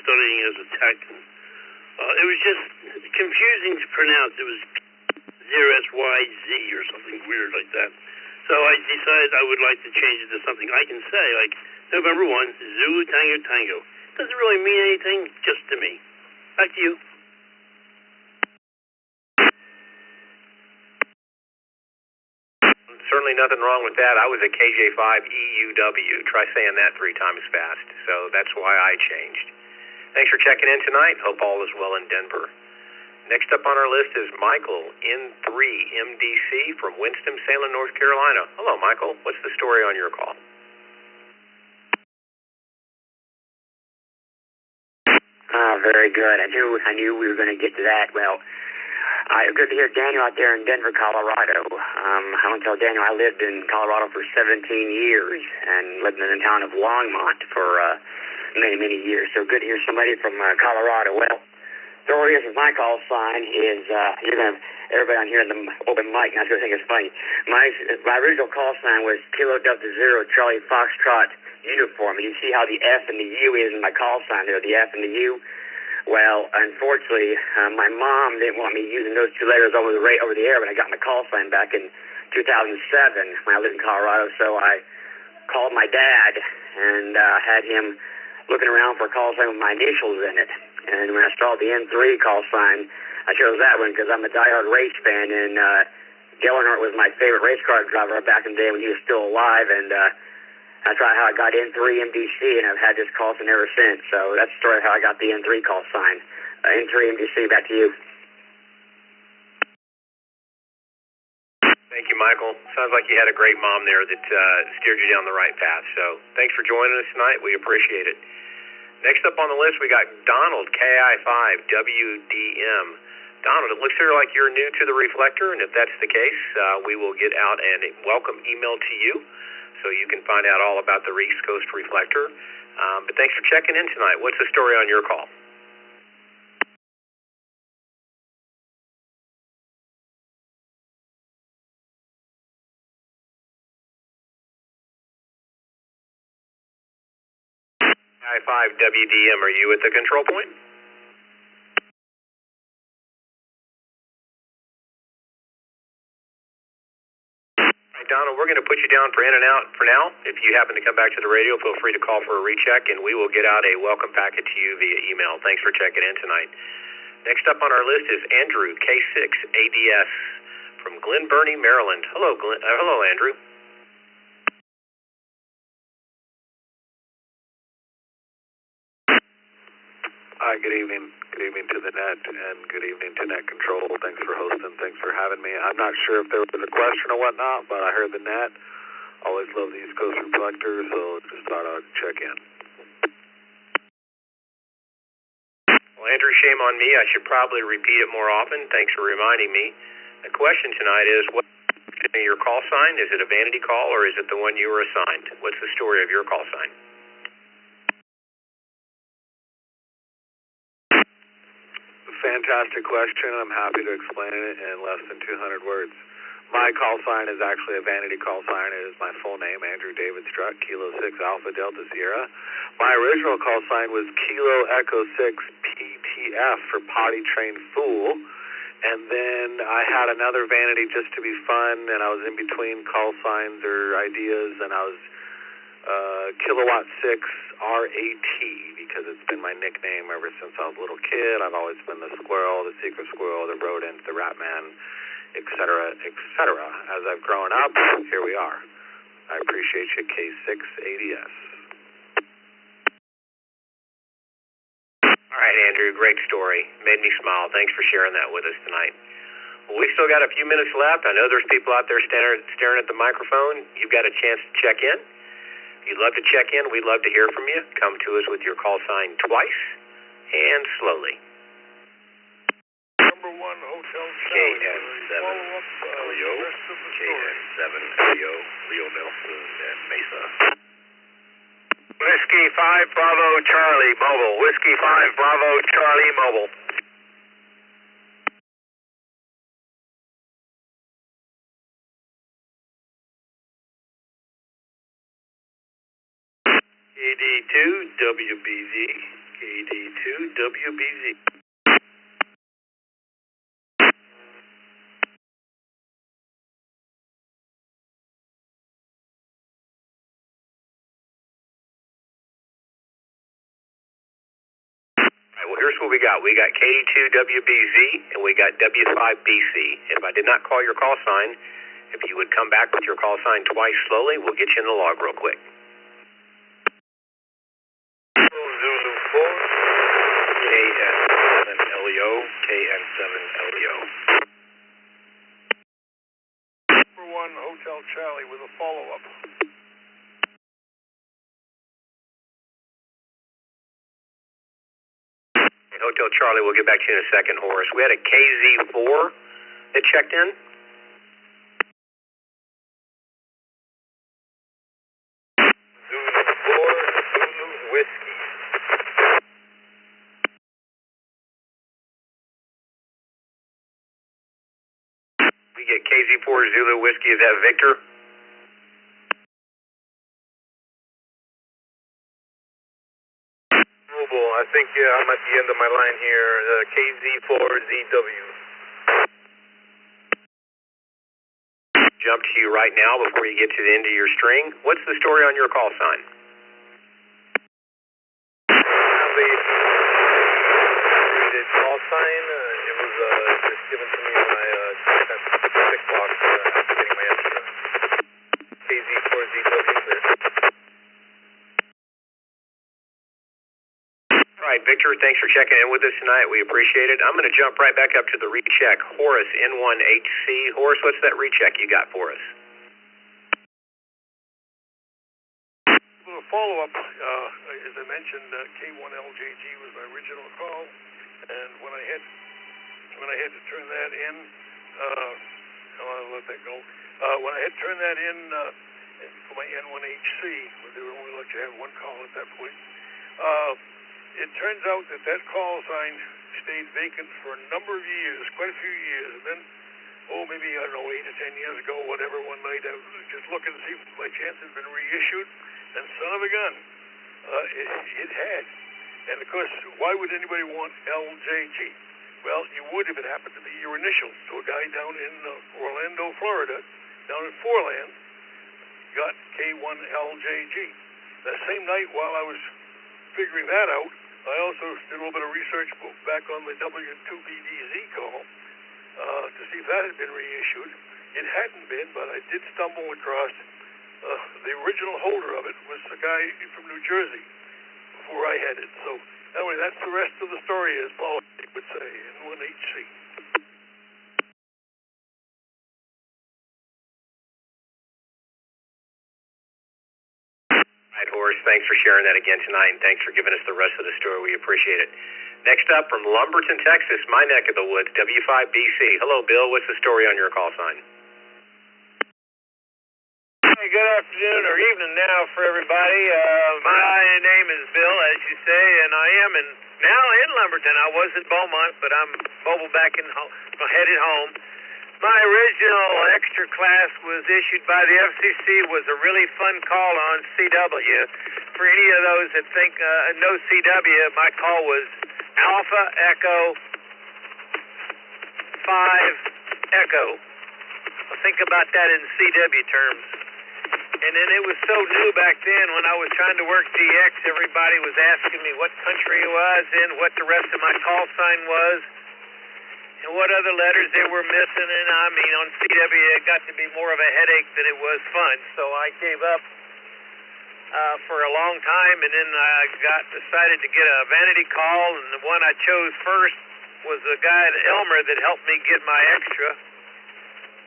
studying as a tech, it was just confusing to pronounce. It was 0SYZ or something weird like that. So I decided I would like to change it to something I can say, like November 1, Zulu Tango Tango. Doesn't really mean anything, just to me. Back to you. Certainly nothing wrong with that. I was a KJ5EUW. Try saying that 3 times fast. So that's why I changed. Thanks for checking in tonight. Hope all is well in Denver. Next up on our list is Michael, N3 MDC from Winston-Salem, North Carolina. Hello, Michael. What's the story on your call? Very good. I knew we were going to get to that. Well, good to hear Daniel out there in Denver, Colorado. I want to tell Daniel I lived in Colorado for 17 years and lived in the town of Longmont for many, many years. So good to hear somebody from Colorado. Well, the story is my call sign is, you're going to have everybody on here in the open mic, and I was going to think it's funny. My original call sign was Kilo Delta Zero Charlie Foxtrot Uniform. And you see how the F and the U is in my call sign there, the F and the U? Well, unfortunately, my mom didn't want me using those 2 letters over the air when I got my call sign back in 2007 when I lived in Colorado. So I called my dad and had him looking around for a call sign with my initials in it. And when I saw the N3 call sign, I chose that one because I'm a diehard race fan, and Dale Earnhardt was my favorite race car driver back in the day when he was still alive, and that's how I got N3 MDC, and I've had this call sign ever since. So that's the story of how I got the N3 call sign. N3 MDC, back to you. Thank you, Michael. Sounds like you had a great mom there that steered you down the right path. So thanks for joining us tonight. We appreciate it. Next up on the list, we got Donald, KI5WDM. Donald, it looks here like you're new to the Reflector, and if that's the case, we will get out a welcome email to you so you can find out all about the East Coast Reflector. But thanks for checking in tonight. What's the story on your call? KI5WDM, are you at the control point? Donald, we're going to put you down for in and out for now. If you happen to come back to the radio, feel free to call for a recheck, and we will get out a welcome packet to you via email. Thanks for checking in tonight. Next up on our list is Andrew, K6ADS from Glen Burnie, Maryland. Hello, hello, Andrew. Hi, good evening. Good evening to the net, and good evening to Net Control. Thanks for hosting. Thanks for having me. I'm not sure if there was a question or whatnot, but I heard the net. Always love the East Coast Reflector, so just thought I'd check in. Well, Andrew, shame on me. I should probably repeat it more often. Thanks for reminding me. The question tonight is, what is your call sign? Is it a vanity call, or is it the one you were assigned? What's the story of your call sign? Fantastic question. I'm happy to explain it in less than 200 words. My call sign is actually a vanity call sign. It is my full name, Andrew David Struck, Kilo 6 Alpha Delta Sierra. My original call sign was Kilo Echo 6 PTF for Potty Trained Fool. And then I had another vanity just to be fun, and I was in between call signs or ideas, and I was Kilowatt 6 RAT, because it's been my nickname ever since I was a little kid. I've always been the squirrel, the secret squirrel, the rodent, the rat man, etc., etc. As I've grown up, here we are. I appreciate you, K6ADS. All right, Andrew, great story. Made me smile. Thanks for sharing that with us tonight. Well, we've still got a few minutes left. I know there's people out there staring at the microphone. You've got a chance to check in. If you'd love to check in, we'd love to hear from you. Come to us with your call sign twice and slowly. Number 1 Hotel KN7 Leo, KN7 Leo, Leo Nelson, and Mesa. Whiskey 5 Bravo Charlie Mobile. Whiskey 5 Bravo Charlie Mobile. KD2 WBZ. KD2 WBZ. Well, here's what we got. We got KD2WBZ and we got W5BC. If I did not call your call sign, if you would come back with your call sign twice slowly, we'll get you in the log real quick. Zulu 4, KN7LEO, KN7LEO. Number 1 Hotel Charlie with a follow-up. Hotel Charlie, we'll get back to you in a second, Horace. We had a KZ4 that checked in. Zulu 4, Zulu Whiskey. We get KZ4 Zulu Whiskey. Is that Victor? I think I'm at the end of my line here. KZ4ZW. Jump to you right now before you get to the end of your string. What's the story on your call sign? The call sign, it was just given to me when I sent the tick box after getting my estimate. KZ4ZW. All right, Victor, thanks for checking in with us tonight. We appreciate it. I'm going to jump right back up to the recheck. Horace, N1HC. Horace, what's that recheck you got for us? A follow-up, as I mentioned, K1LJG was my original call, and when I had to turn that in, I'll let that go. When I had turned that in for my N1HC, they would only let you have one call at that point. It turns out that call sign stayed vacant for a number of years, quite a few years. And then, maybe, I don't know, 8 to 10 years ago, whatever, one night I was just looking to see if my chance had been reissued. And son of a gun, it had. And of course, why would anybody want LJG? Well, you would if it happened to be your initials. So a guy down in Orlando, Florida, down in Foreland, got K1LJG. That same night while I was figuring that out, I also did a little bit of research back on the W2BDZ call to see if that had been reissued. It hadn't been, but I did stumble across the original holder of it was a guy from New Jersey before I had it. So Anyway, that's the rest of the story, as Paul would say, in 1HC. All right, Horace, thanks for sharing that again tonight, and thanks for giving us the rest of the story. We appreciate it. Next up, from Lumberton, Texas, my neck of the woods, W5BC. Hello, Bill. What's the story on your call sign? Hey, good afternoon or evening now for everybody. My name is Bill, as you say, and I am now in Lumberton. I was in Beaumont, but I'm mobile back headed home. My original extra class was issued by the FCC, was a really fun call on CW. For any of those that think know CW, my call was Alpha Echo 5 Echo. Think about that in CW terms. And then it was so new back then when I was trying to work DX, everybody was asking me what country I was in, what the rest of my call sign was, and what other letters they were missing. And I mean, on CW, it got to be more of a headache than it was fun. So I gave up for a long time, and then I decided to get a vanity call, and the one I chose first was a guy at Elmer that helped me get my extra.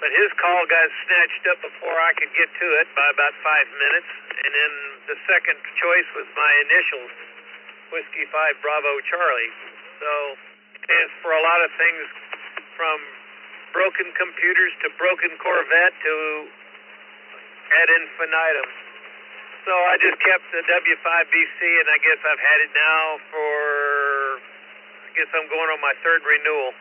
But his call got snatched up before I could get to it by about 5 minutes. And then the second choice was my initials, Whiskey 5 Bravo Charlie. So it stands for a lot of things, from broken computers to broken Corvette to ad infinitum. So I just kept the W5BC, and I guess I've had it now for, I guess I'm going on my third renewal.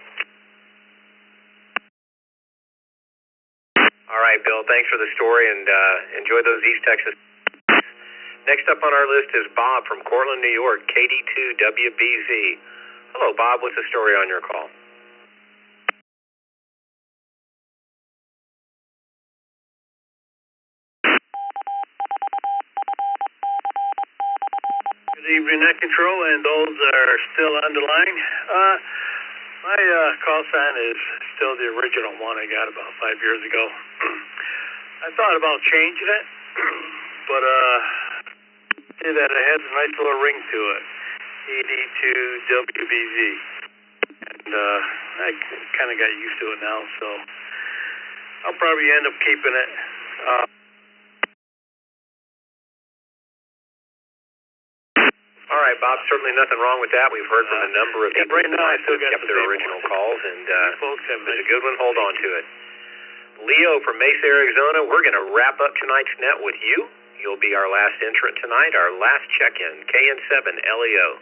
All right, Bill, thanks for the story, and enjoy those East Texas. Next up on our list is Bob from Cortland, New York, KD2WBZ. Hello, Bob. What's the story on your call? Good evening, Net Control, and those that are still on the line. My call sign is still the original one I got about 5 years ago. I thought about changing it, but see that it has a nice little ring to it, KD2WBZ, and I kind of got used to it now, so I'll probably end up keeping it. All right, Bob, certainly nothing wrong with that. We've heard from a number of people right now I still got kept their original calls, and folks have it's a good one. Hold on to it. Leo from Mesa, Arizona, we're going to wrap up tonight's net with you. You'll be our last entrant tonight, our last check-in, KN7LEO.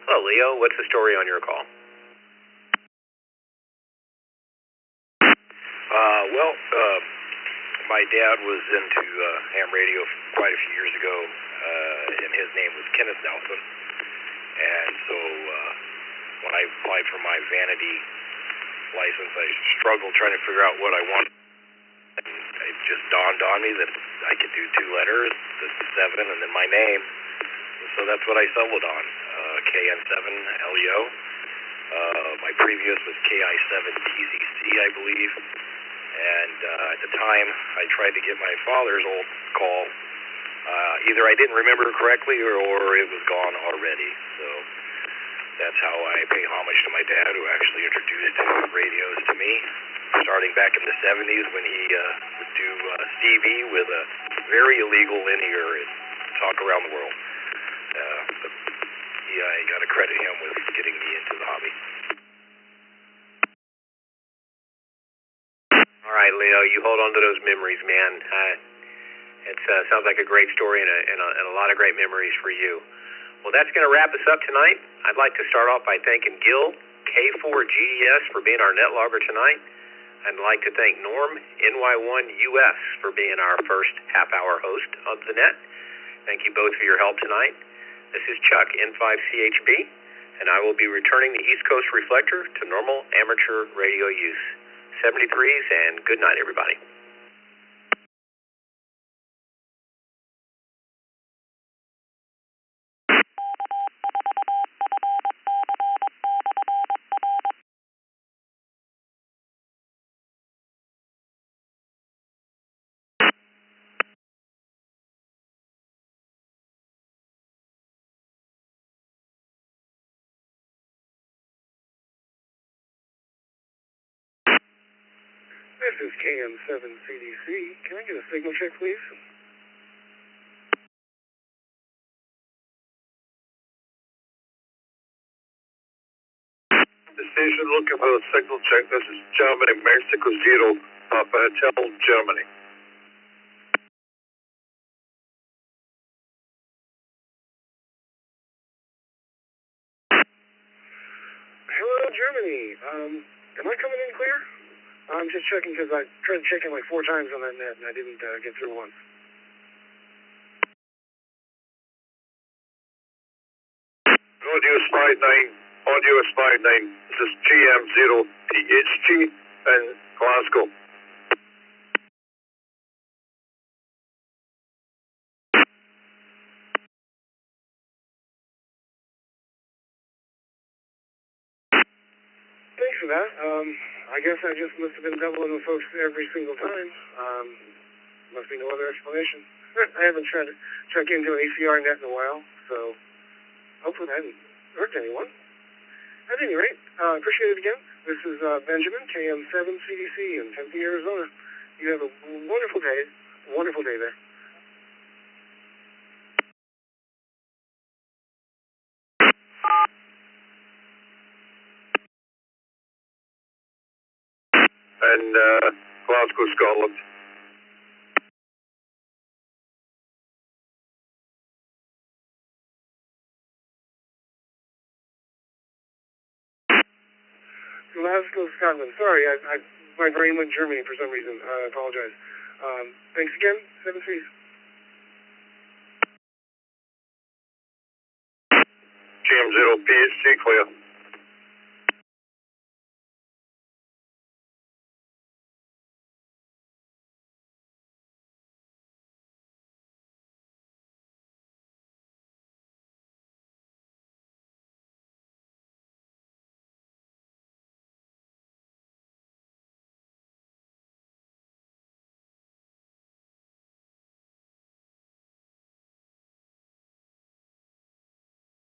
Hello, Leo. What's the story on your call? My dad was into ham radio quite a few years ago, and his name was Kenneth Nelson. And so when I applied for my Vanity license, I struggled trying to figure out what I wanted. And it just dawned on me that I could do two letters, the 7, and then my name. So that's what I settled on, KN7LEO. My previous was KI7TCC, I believe. And at the time, I tried to get my father's old call. Either I didn't remember correctly or it was gone already. So that's how I pay homage to my dad, who actually introduced radios to me, starting back in the 70s when he would do Stevie with a very illegal linear and talk around the world. But I got to credit him with getting me into the hobby. All right, Leo, you hold on to those memories, man. It sounds like a great story and a lot of great memories for you. Well, that's going to wrap us up tonight. I'd like to start off by thanking Gil, K4GDS, for being our net logger tonight. I'd like to thank Norm, NY1US, for being our first half-hour host of the net. Thank you both for your help tonight. This is Chuck, N5CHB, and I will be returning the East Coast Reflector to normal amateur radio use. 73s, and good night, everybody. This is KM7CDC. Can I get a signal check, please? The station looking for a signal check. This is Germany, Mexico Zero, Papa Hotel, Germany. Hello, Germany. Am I coming in clear? I'm just checking because I tried checking like 4 times on that net and I didn't get through once. Audio slide 9. Audio slide 9. This is GM0PHG in Glasgow. Thanks for that. I guess I just must have been doubling with folks every single time. Must be no other explanation. I haven't tried to check into an ECR net in a while, so hopefully I haven't hurt anyone. At any rate, appreciate it again. This is Benjamin, KM7CDC in Tempe, Arizona. You have a wonderful day there. And Glasgow, Scotland. Glasgow, Scotland. Sorry, my brain went Germany for some reason. I apologize. Thanks again. 7 C's. GM0PHG clear.